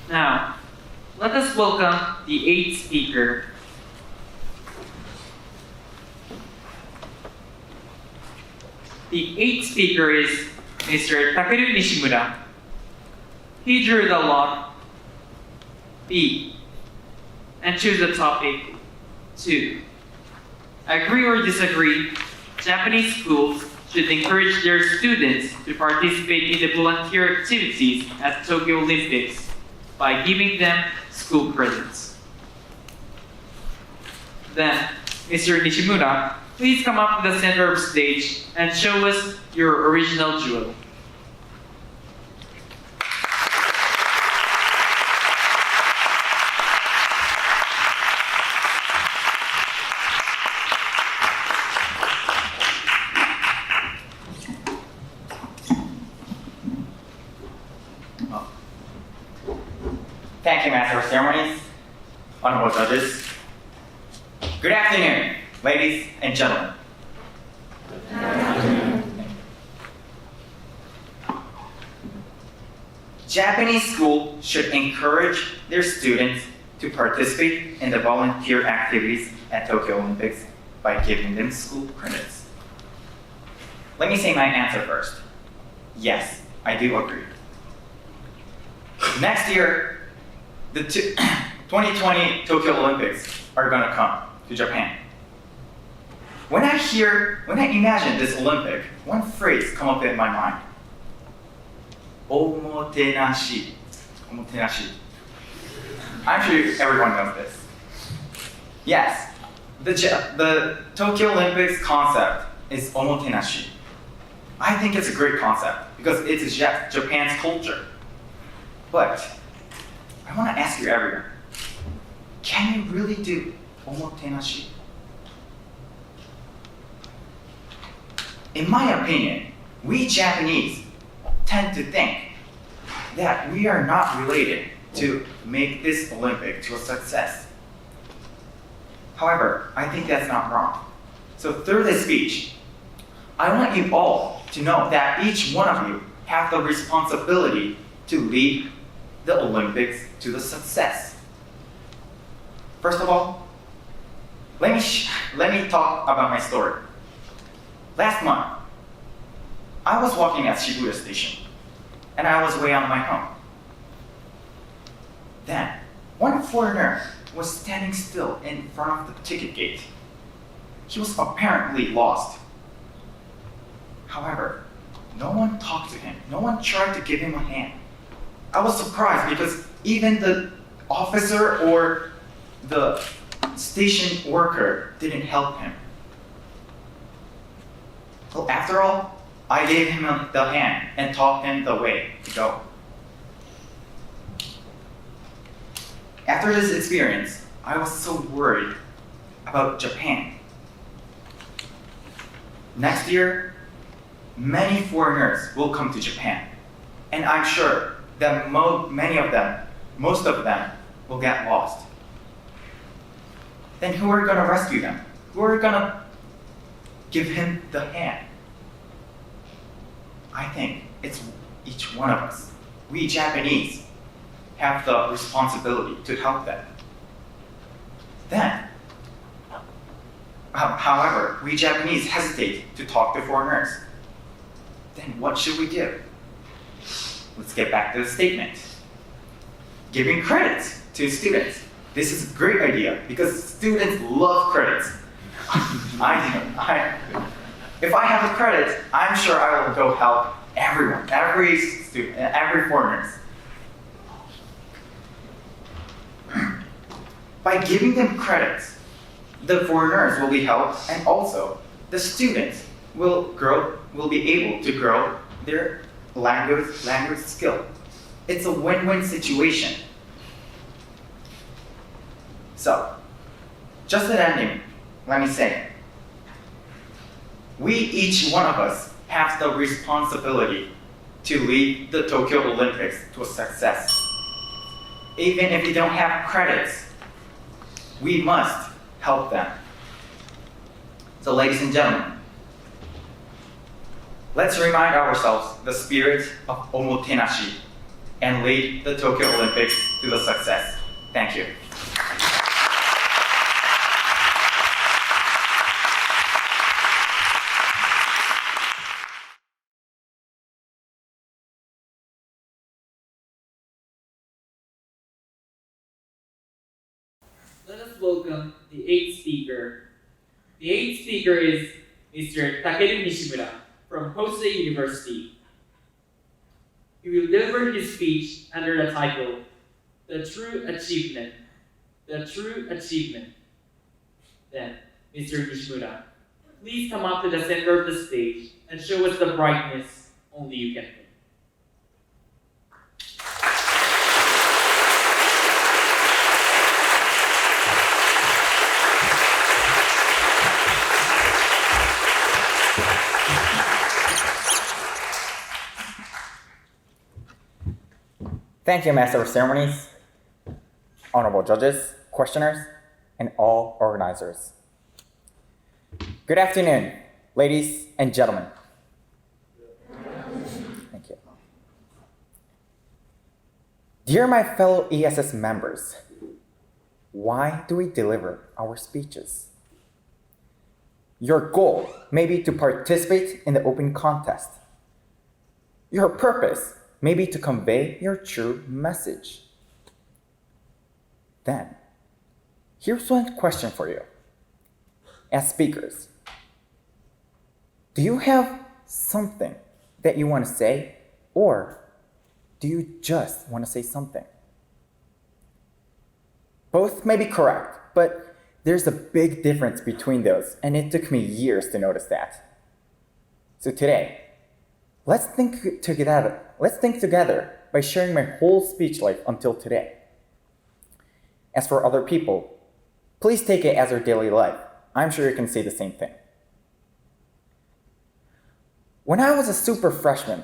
Now, let us welcome the eighth speaker. The eighth speaker is Mr. Takeru Nishimura. He drew the log B and choose the topic 2. Agree or disagree, Japanese schools should encourage their students to participate in the volunteer activities at Tokyo Olympics by giving them school credits. Then, Mr. Nishimura, please come up to the center of the stage and show us your original J.U.E.L. Thank you, Master of Ceremonies, honorable judges. Good afternoon, ladies and gentlemen. Japanese schools should encourage their students to participate in the volunteer activities at Tokyo Olympics by giving them school credits. Let me say my answer first. Yes, I do agree. Next year, the 2020 Tokyo Olympics are gonna come to Japan. When I imagine this Olympic, one phrase come up in my mind. Omotenashi. Omotenashi. I'm sure everyone knows this. Yes, the Tokyo Olympics concept is omotenashi. I think it's a great concept because it is Japan's culture. But I want to ask you everyone, can you really do omotenashi? In my opinion, we Japanese tend to think that we are not related to make this Olympic to a success. However, I think that's not wrong. So through this speech, I want you all to know that each one of you have the responsibility to lead the Olympics to the success. First of all, let me talk about my story. Last month, I was walking at Shibuya Station, and I was way on my home. Then, one foreigner was standing still in front of the ticket gate. He was apparently lost. However, no one talked to him. No one tried to give him a hand. I was surprised because even the officer or the station worker didn't help him. Well, after all, I gave him the hand and taught him the way to go. After this experience, I was so worried about Japan. Next year, many foreigners will come to Japan, and I'm sure that most of them will get lost. Then who are gonna rescue them? Who are gonna give him the hand? I think it's each one of us. We Japanese have the responsibility to help them. Then, however, we Japanese hesitate to talk to foreigners. Then what should we do? Let's get back to the statement. Giving credits to students. This is a great idea because students love credits. If I have a credit, I'm sure I will go help everyone, every student, every foreigner. By giving them credits, the foreigners will be helped, and also the students will be able to grow their language skill. It's a win-win situation. So, just an ending, let me say, we, each one of us, have the responsibility to lead the Tokyo Olympics to a success. Even if we don't have credits, we must help them. So ladies and gentlemen, let's remind ourselves the spirit of omotenashi and lead the Tokyo Olympics to the success. Thank you. Let us welcome the eighth speaker. The eighth speaker is Mr. Takeru Nishimura from Hosei University. He will deliver his speech under the title, The True Achievement. The True Achievement. Then, Mr. Nishimura, please come up to the center of the stage and show us the brightness only you can bring. Thank you, Master of Ceremonies, honorable judges, questioners, and all organizers. Good afternoon, ladies and gentlemen. Thank you. Dear my fellow ESS members, why do we deliver our speeches? Your goal may be to participate in the open contest. Your purpose may be to convey your true message. Then, here's one question for you. As speakers, do you have something that you want to say, or do you just want to say something? Both may be correct, but there's a big difference between those, and it took me years to notice that. So today, let's think together by sharing my whole speech life until today. As for other people, please take it as your daily life. I'm sure you can say the same thing. When I was a freshman,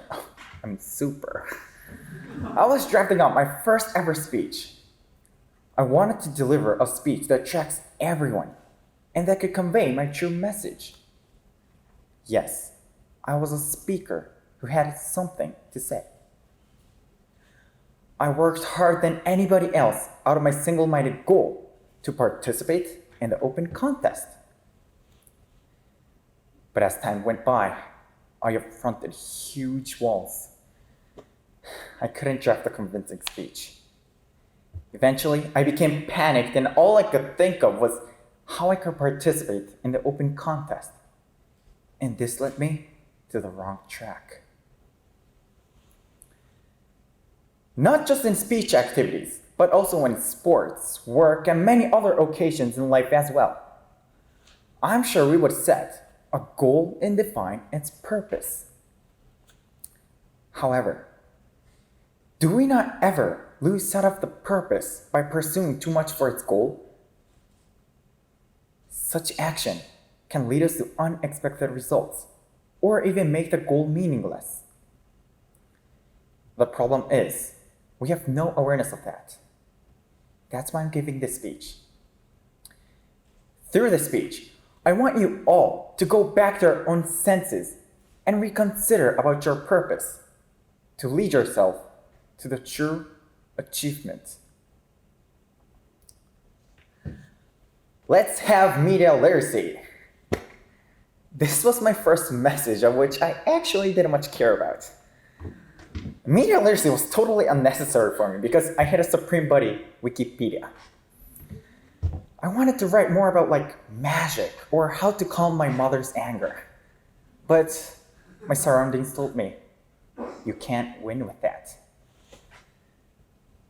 I was drafting out my first ever speech. I wanted to deliver a speech that attracts everyone and that could convey my true message. Yes, I was a speaker who had something to say. I worked harder than anybody else out of my single-minded goal to participate in the open contest. But as time went by, I affronted huge walls. I couldn't draft a convincing speech. Eventually, I became panicked, and all I could think of was how I could participate in the open contest. And this led me to the wrong track. Not just in speech activities, but also in sports, work, and many other occasions in life as well. I'm sure we would set a goal and define its purpose. However, do we not ever lose sight of the purpose by pursuing too much for its goal? Such action can lead us to unexpected results, or even make the goal meaningless. The problem is, we have no awareness of that. That's why I'm giving this speech. Through this speech, I want you all to go back to your own senses and reconsider about your purpose, to lead yourself to the true achievement. Let's have media literacy. This was my first message, of which I actually didn't much care about. Media literacy was totally unnecessary for me because I had a supreme buddy, Wikipedia. I wanted to write more about magic or how to calm my mother's anger. But my surroundings told me, you can't win with that.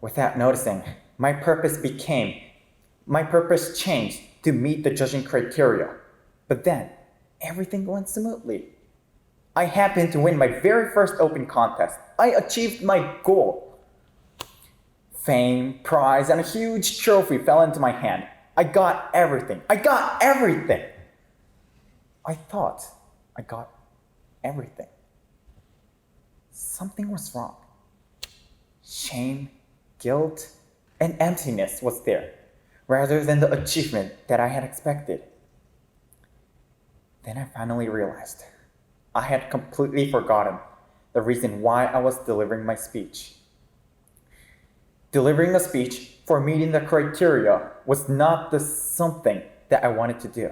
Without noticing, my purpose changed to meet the judging criteria. But then, everything went smoothly. I happened to win my very first open contest. I achieved my goal. Fame, prize, and a huge trophy fell into my hand. I got everything. I got everything. I thought I got everything. Something was wrong. Shame, guilt, and emptiness was there, rather than the achievement that I had expected. Then I finally realized I had completely forgotten the reason why I was delivering my speech. Delivering a speech for meeting the criteria was not the something that I wanted to do.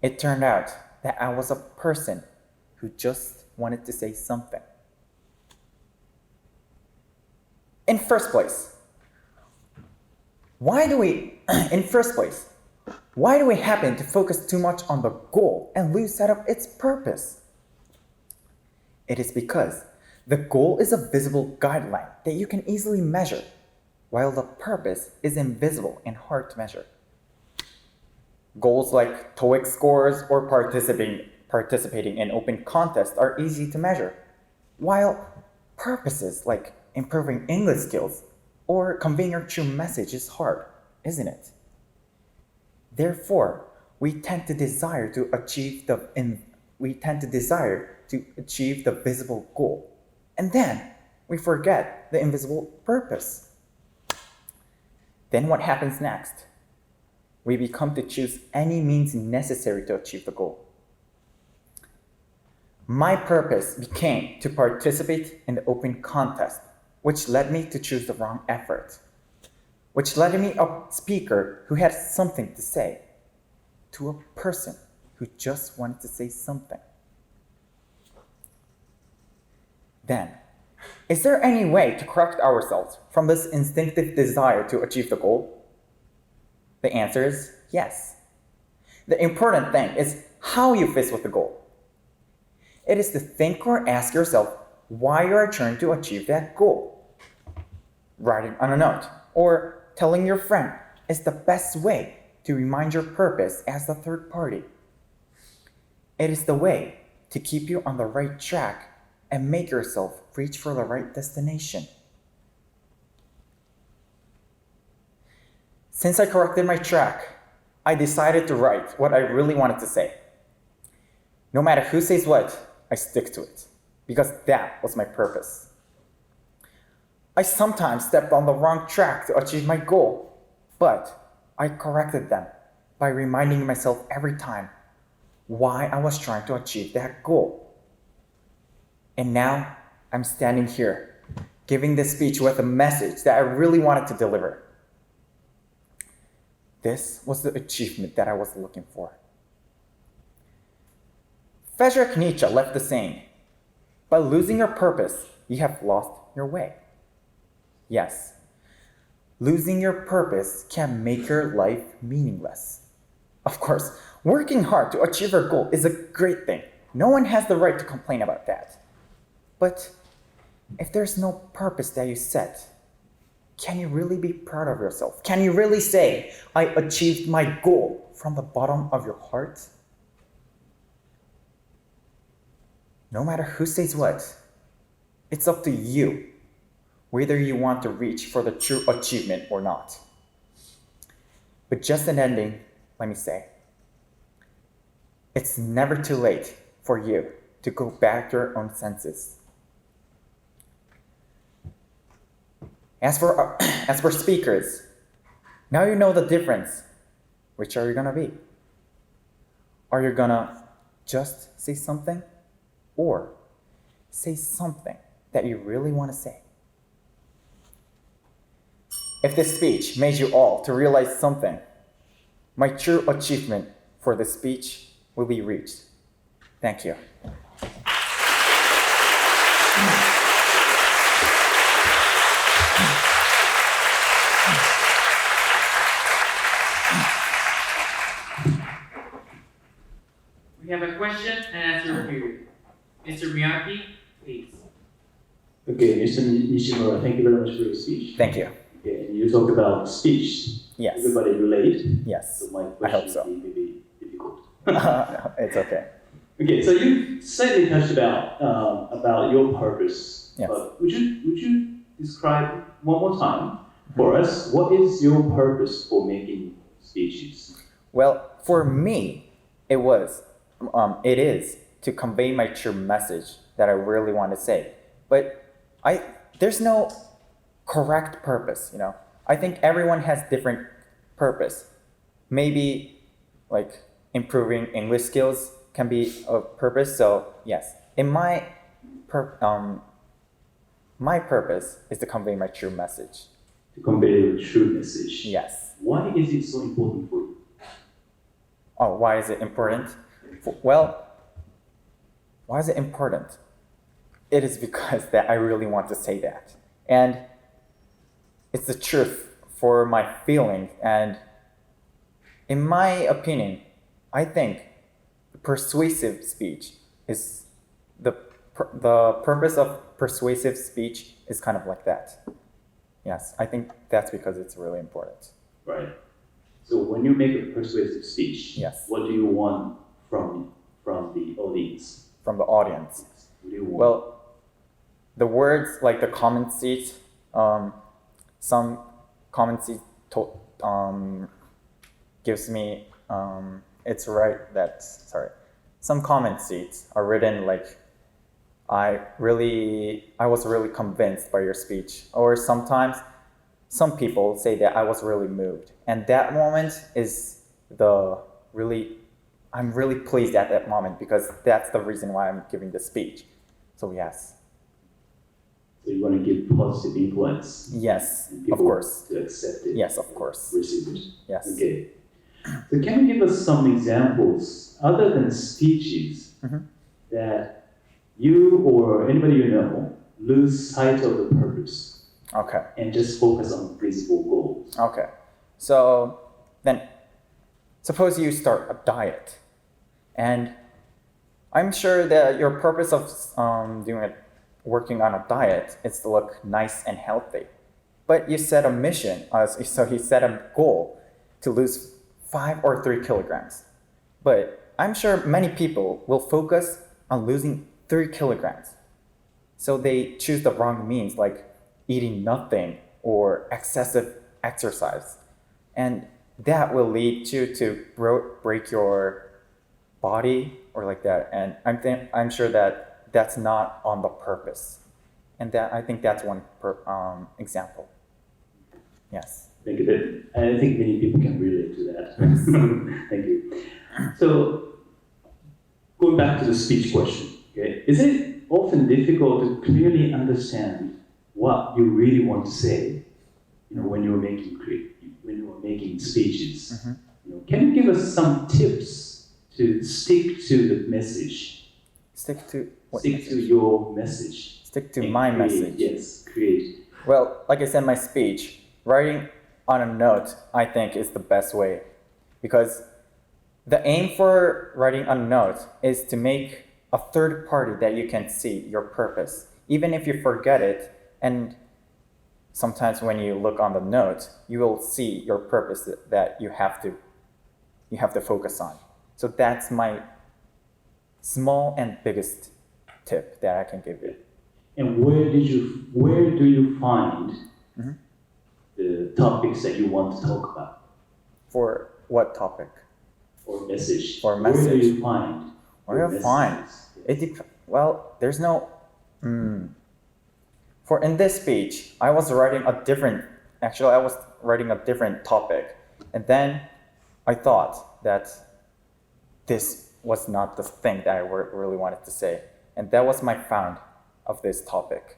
It turned out that I was a person who just wanted to say something. In first place, why do we happen to focus too much on the goal and lose sight of its purpose? It is because the goal is a visible guideline that you can easily measure, while the purpose is invisible and hard to measure. Goals like TOEIC scores or participating in open contests are easy to measure, while purposes like improving English skills or conveying your true message is hard, isn't it? Therefore, we tend to desire to achieve the visible goal, and then we forget the invisible purpose. Then what happens next? We become to choose any means necessary to achieve the goal. My purpose became to participate in the open contest, which led me to choose the wrong effort, which led me a speaker who had something to say to a person who just wanted to say something. Then, is there any way to correct ourselves from this instinctive desire to achieve the goal? The answer is yes. The important thing is how you face with the goal. It is to think or ask yourself why you are trying to achieve that goal. Writing on a note or telling your friend is the best way to remind your purpose as the third party. It is the way to keep you on the right track and make yourself reach for the right destination. Since I corrected my track, I decided to write what I really wanted to say. No matter who says what, I stick to it, because that was my purpose. I sometimes stepped on the wrong track to achieve my goal, but I corrected them by reminding myself every time why I was trying to achieve that goal. And now I'm standing here, giving this speech with a message that I really wanted to deliver. This was the achievement that I was looking for. Friedrich Nietzsche left the saying, "By losing your purpose, you have lost your way." Yes, losing your purpose can make your life meaningless. Of course, working hard to achieve your goal is a great thing. No one has the right to complain about that. But if there's no purpose that you set, can you really be proud of yourself? Can you really say, "I achieved my goal" from the bottom of your heart? No matter who says what, it's up to you whether you want to reach for the true achievement or not. But just an ending, let me say, it's never too late for you to go back to your own senses. As for speakers, now you know the difference. Which are you gonna be? Are you gonna just say something, or say something that you really want to say? If this speech made you all to realize something, my true achievement for this speech will be reached. Thank you. We have a question and answer period. Mr. Miyaki, please. Okay, Mr. Nishimura, thank you very much for your speech. Thank you. Okay, and you talked about speech. Yes. Everybody relate. Yes. So my I hope question so. will be maybe difficult. It's okay. Okay, so you slightly touched about your purpose. Yes. But would you describe one more time for us what is your purpose for making speeches? Well, for me, it is to convey my true message that I really want to say. But there's no correct purpose, you know. I think everyone has different purpose. Maybe like improving English skills can be a purpose. So yes, in my purpose is to convey my true message. To convey your true message. Yes. Why is it so important for you? Oh, why is it important? Well, why is it important? It is because that I really want to say that. And it's the truth for my feelings. And in my opinion, I think persuasive speech is the purpose of persuasive speech is kind of like that. Yes, I think that's because it's really important. Right. So when you make a persuasive speech, yes, what do you want from the audience? From the audience. What do you want? Well, the words like the comment seat, some comment seat gives me some comment sheets are written like I was really convinced by your speech, or sometimes some people say that I was really moved, and that moment is I'm really pleased at that moment because that's the reason why I'm giving the speech. So yes. So you want to give positive influence. Yes, and people of course. To accept it. Yes, of course. Receive it. Yes. Okay. So can you give us some examples other than speeches that you or anybody you know lose sight of the purpose? Okay. And just focus on visible goals. Okay. So then, suppose you start a diet, and I'm sure that your purpose of working on a diet is to look nice and healthy. But you set a mission, so you set a goal to lose 5 or 3 kilograms. But I'm sure many people will focus on losing 3 kilograms. So they choose the wrong means, like eating nothing or excessive exercise. And that will lead you to break your body or like that. And I'm sure that that's not on the purpose. And I think that's one example. Yes. Thank you. I think many people can relate to that. Thank you. So, going back to the speech question, okay, is it often difficult to clearly understand what you really want to say? You know, when you're making speeches. You know, can you give us some tips to stick to the message? Stick to what? Stick to your message. Stick to my message. Yes, create. Well, like I said in my speech, writing on a note, I think, is the best way. Because the aim for writing on a note is to make a third party that you can see your purpose. Even if you forget it, and sometimes when you look on the note, you will see your purpose that you have to focus on. So that's my small and biggest tip that I can give you. And where do you find the topics that you want to talk about? For what topic? Or message. For message. Where do you find? Where do you find? Well, there's no. For in this speech, I was writing a different topic, and then I thought that this was not the thing that I really wanted to say, and that was my found of this topic.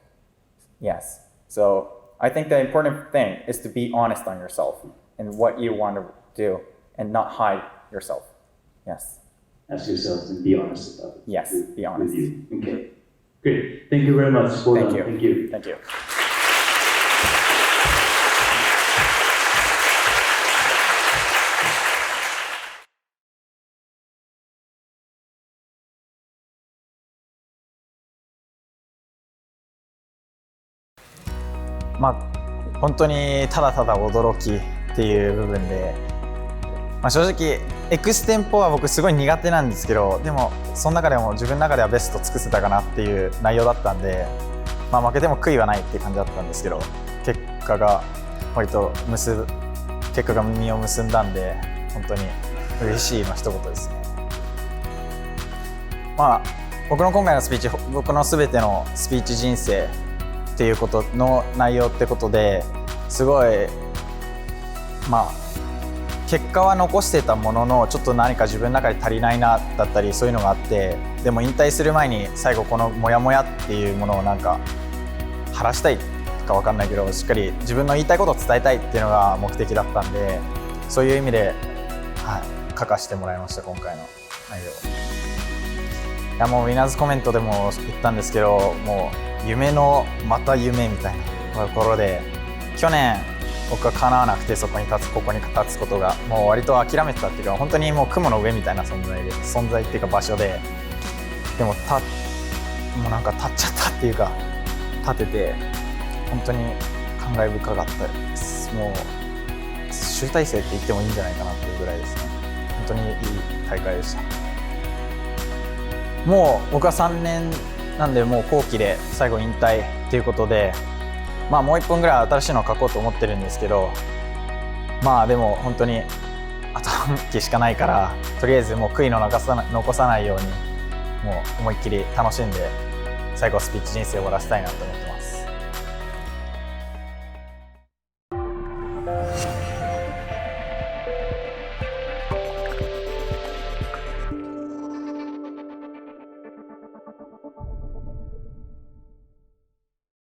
Yes. So I think the important thing is to be honest on yourself and what you want to do, and not hide yourself. Yes. Ask yourself and be honest about it. Yes, be honest. With you. Okay. Great. Thank you very much. Thank you. Thank you. Thank you. まあ本当にただただ驚きっていう部分で正直エクステンポは僕すごい苦手なんですけど、でもその中でも自分の中ではベスト尽くせたかなっていう内容だったんで、負けても悔いはないっていう感じだったんですけど、結果が実を結んだんで、本当に嬉しいの一言ですね。僕の今回のスピーチ、僕の全てのスピーチ人生っていうことの内容ってことですごい結果は残してたものの、ちょっと何か自分の中で足りないなだったりそういうのがあって、でも引退する前に最後このモヤモヤっていうものをなんか晴らしたいか分かんないけど、しっかり自分の言いたいことを伝えたいっていうのが目的だったんで、そういう意味で、書かせてもらいました今回の内容。いやもうウィナーズコメントでも言ったんですけど、もう夢のまた夢みたいなところで、去年僕は叶わなくてここに立つことがもう割と諦めてたっていうか、本当にもう雲の上みたいな存在っていうか場所で、でももうなんか立っちゃったっていうか、立てて本当に感慨深かったです。もう集大成って言ってもいいんじゃないかなっていうぐらいですね。本当にいい大会でした。もう僕は3年なんで、もう後期で最後引退っていうことで、もう1本ぐらい新しいのを書こうと思ってるんですけど、でも本当にあと半期しかないから、とりあえずもう悔いの残さないように、もう思いっきり楽しんで最後スピーチ人生を終わらせたいなと思ってます。